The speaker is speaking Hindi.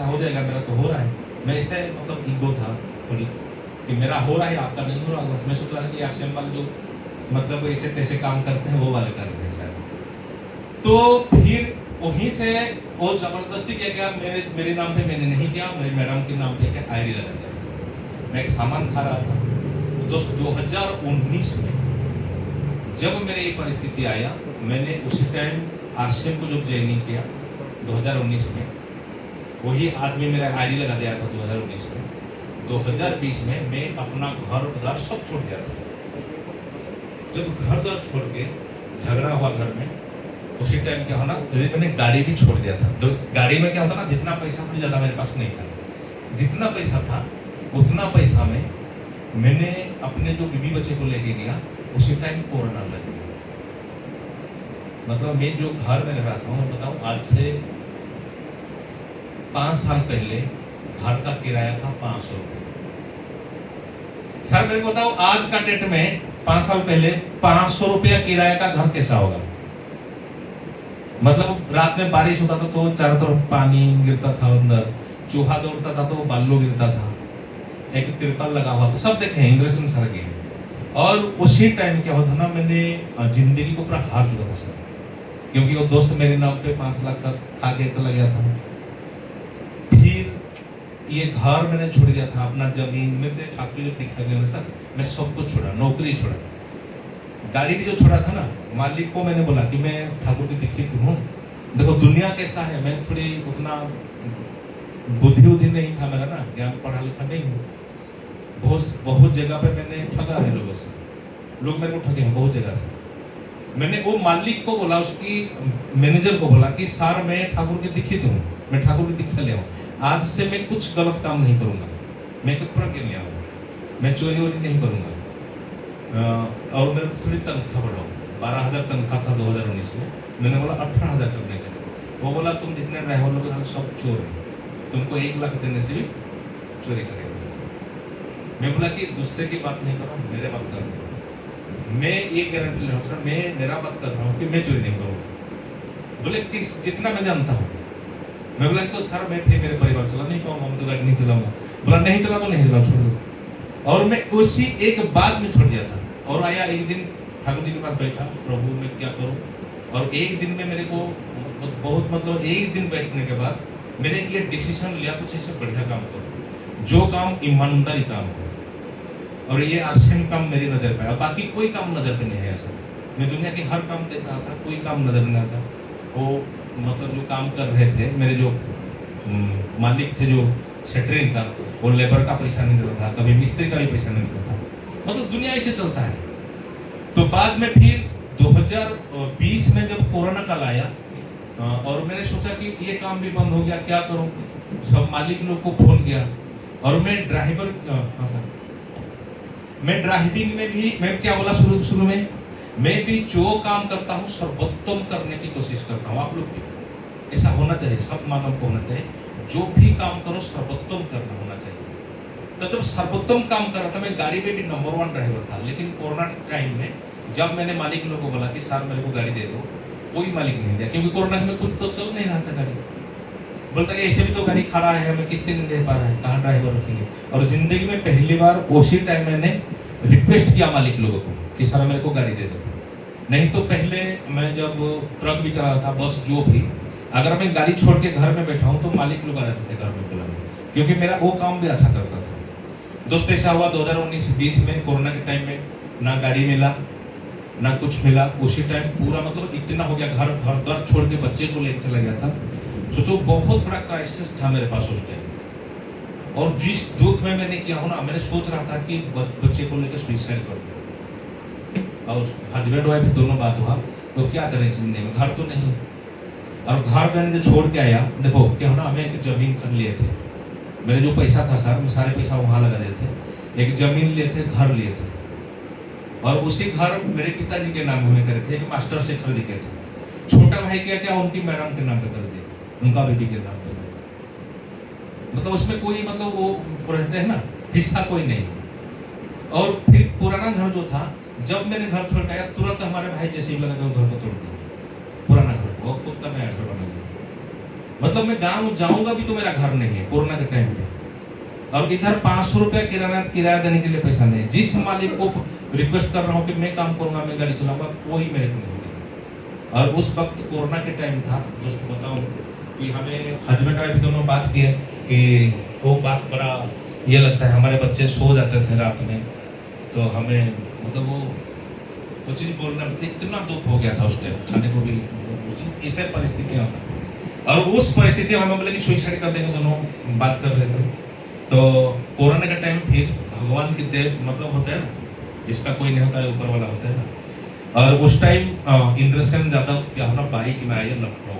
ऐसा हो जाएगा, मेरा तो हो रहा है। मैं ऐसे मतलब ईगो था थोड़ी कि मेरा हो रहा है, आपका नहीं हो रहा। मैं सोच रहा था कि आश्रम वाले जो मतलब ऐसे तैसे काम करते हैं वो वाले कर रहे हैं शायद। तो फिर वहीं से वो जबरदस्ती क्या किया, मेरे नाम पे मैंने नहीं किया, मेरे मैडम के नाम पे क्या आईडी लगा दिया। मैं एक सामान खा रहा था दोस्त 2019 में, जब मेरे ये परिस्थिति आया, मैंने उसी टाइम आरसीएम को जब ज्वाइनिंग किया 2019 में, वही आदमी मेरा आईडी लगा दिया था 2019 में। 2020 में मैं अपना घर बाजार सब छोड़ दिया था। जब घर द्वार छोड़ के झगड़ा हुआ घर में, उसी टाइम क्या होना, मैंने गाड़ी भी छोड़ दिया था। तो गाड़ी में क्या होता ना, जितना पैसा था ज़्यादा मेरे पास नहीं था, जितना पैसा था उतना पैसा में मैंने अपने जो बीवी बच्चे को लेके गया, उसी टाइम कोरोना लग गया। मतलब मैं जो घर में रहा था, मैं बताऊं, आज से 5 साल पहले घर का किराया था 500 रुपये। सर मेरे को बताओ, आज का डेट में 5 साल पहले 500 रुपया किराया का घर कैसा होगा? मतलब रात में बारिश होता था तो चारों तरफ पानी गिरता था, अंदर चूहा दौड़ता था तो बालू गिरता था, एक तिरपाल लगा हुआ था, सब देखे इंद्रसेन सर के। और उसी टाइम क्या होता ना, मैंने जिंदगी को पूरा हार चुका था सर, क्योंकि वो दोस्त मेरे नाम पे 5 लाख का खा के चला गया था। फिर ये घर मैंने छोड़ दिया था, अपना जमीन में ठाकुर जो दिखा गया सर, मैं सब कुछ छोड़ा, नौकरी छोड़ा, गाड़ी भी जो छोड़ा था ना, मालिक को मैंने बोला कि मैं ठाकुर की दीक्षित हूँ, देखो दुनिया कैसा है, मैं थोड़ी उतना बुद्धि नहीं था मेरा ना, ज्ञान पढ़ा लिखा नहीं हूँ। बहुत जगह पे मैंने ठगा है लोगों से, लोग मेरे को ठगे हैं बहुत जगह से। मैंने वो मालिक को बोला, उसकी मैनेजर को बोला कि सर मैं ठाकुर की दीक्षित हूँ, मैं ठाकुर की दीक्षा लिया हूँ, आज से मैं कुछ गलत काम नहीं करूँगा, मैं एक प्रतिज्ञा लिया हूँ, मैं चोरी वोरी नहीं करूँगा। और मेरे को थोड़ी तनख्वाह बढ़ाओ, 12,000 तनख्वाह था 2019 में, मैंने बोला 18,000 करने के लिए। वो बोला तुम जितने ड्राइवर लोग हैं सब चोर हैं, तुमको 1 लाख देने से भी चोरी करेगा। मैं बोला कि दूसरे की बात नहीं कर रहा हूँ, मेरे बात कर रहा हूँ, मैं ये गारंटी ले रहा हूँ सर, मैं मेरा बात कर रहा हूँ कि मैं चोरी नहीं करूँगा। बोले किस जितना मैं जानता हूँ। मैं बोला तो सर मैं फिर मेरे परिवार चला नहीं पाऊंगा, मैं तो गाड़ी नहीं चलाऊंगा। बोला नहीं चला तो नहीं चला, छोड़ दो। और मैं उसी एक बात में छोड़ दिया था। और आया एक दिन ठाकुर जी के पास बैठा, प्रभु मैं क्या करूँ। और एक दिन में मेरे को बहुत मतलब एक दिन बैठने के बाद मैंने ये डिसीजन लिया, कुछ ऐसे बढ़िया काम करो, जो काम ईमानदारी काम हो। और ये आश्रम काम मेरी नजर पे आया, बाकी कोई काम नजर पे नहीं है ऐसा। मैं दुनिया के हर काम देख रहा था, कोई काम नजर नहीं आता। वो मतलब जो काम कर रहे थे मेरे जो मालिक थे, जो सेटरिंग का, वो लेबर का पैसा नहीं देता था, कभी मिस्त्री का भी पैसा नहीं देता था। मतलब दुनिया ऐसे चलता है। तो बाद में फिर 2020 में जब कोरोना काल आया, और मैंने सोचा कि ये काम भी बंद हो गया, क्या करूं। सब मालिक लोग को फोन किया, और मैं ड्राइवर, हाँ सर, मैं ड्राइविंग में भी मैं क्या बोला शुरू में, मैं भी जो काम करता हूँ सर्वोत्तम करने की कोशिश करता हूँ। आप लोग भी ऐसा होना चाहिए, सब मानव को होना चाहिए, जो भी काम करो सर्वोत्तम करना होना चाहिए। तो जब सर्वोत्तम काम कर रहा था, मैं गाड़ी में भी नंबर 1 ड्राइवर था। लेकिन कोरोना टाइम में जब मैंने मालिक लोगों को बोला कि सर मेरे को गाड़ी दे दो, कोई मालिक नहीं दिया, क्योंकि कोरोना में कुछ तो चल नहीं रहा था गाड़ी। बोलता कि ऐसे भी तो गाड़ी खड़ा है, हमें किस्तें नहीं दे पा रहा है, कहाँ ड्राइवर रखेंगे। और जिंदगी में पहली बार उसी टाइम मैंने रिक्वेस्ट किया मालिक लोगों को कि सर मेरे को गाड़ी दे दो। नहीं तो पहले मैं जब ट्रक भी चला रहा था, बस जो भी, अगर मैं गाड़ी छोड़ के घर में बैठा हूँ तो मालिक लोग आ जाते थे घर में बुलाने, क्योंकि मेरा वो काम भी अच्छा करता था। दोस्त ऐसा हुआ 2019-20 में कोरोना के टाइम में ना गाड़ी मिला ना कुछ मिला। उसी टाइम पूरा मतलब इतना हो गया, घर द्वार छोड़ के बच्चे को लेकर चला गया था। सोचो बहुत बड़ा क्राइसिस था मेरे पास उस टाइम। और जिस दुख में मैंने किया हो ना, मैंने सोच रहा था कि बच्चे को लेकर सुसाइड कर दूं। और हस्बैंड वाइफ दोनों बात हुआ, तो क्या करें जिंदगी में, घर तो नहीं। और घर मैंने जो छोड़ के आया, देखो क्या हो ना, हमें एक जमीन खरीद लिए थे, मेरे जो पैसा था सर, मैं सारे पैसा वहाँ लगा दिए थे। एक जमीन लिए थे, घर लिए थे, और उसी घर मेरे पिताजी के नाम में करे थे, एक मास्टर से खरीद के थे। छोटा भाई क्या क्या उनकी मैडम के नाम पे कर दिए, उनका बेटी के नाम पे। मतलब उसमें कोई मतलब वो रहते हैं ना, हिस्सा कोई नहीं। और फिर पुराना घर जो था, जब मैंने घर छोड़ के आया, तुरंत हमारे भाई जैसे ही लगा घर को तोड़ दिया, पुराना घर को, खुद का नया घर बना लिया। मतलब मैं गांव जाऊंगा भी तो मेरा घर नहीं है कोरोना के टाइम पे, और इधर 500 रुपया किराया देने के लिए पैसा नहीं है। जिस मालिक को रिक्वेस्ट कर रहा हूँ कि मैं काम करूंगा, मैं गाड़ी चलाऊंगा, कोई मेरे को नहीं होगा। और उस वक्त कोरोना के टाइम था दोस्तों, बताऊं कि हमें हस्बैंड वाइफ दोनों बात किए कि वो बात बड़ा ये लगता है, हमारे बच्चे सो जाते थे रात में, तो हमें मतलब वो चीज़ बोलना मतलब इतना दुख हो गया था उस टाइम, खाने को भी मतलब ऐसे परिस्थितियाँ था। और उस परिस्थिति में हमें बोले कि सुसाइड कर देंगे, दोनों बात कर रहे थे। तो कोरोना का टाइम फिर भगवान की देव मतलब होता है ना, जिसका कोई नहीं होता है ऊपर वाला होता है ना। और उस टाइम इंद्रसेन यादव क्या होना बाइक में आए लखनऊ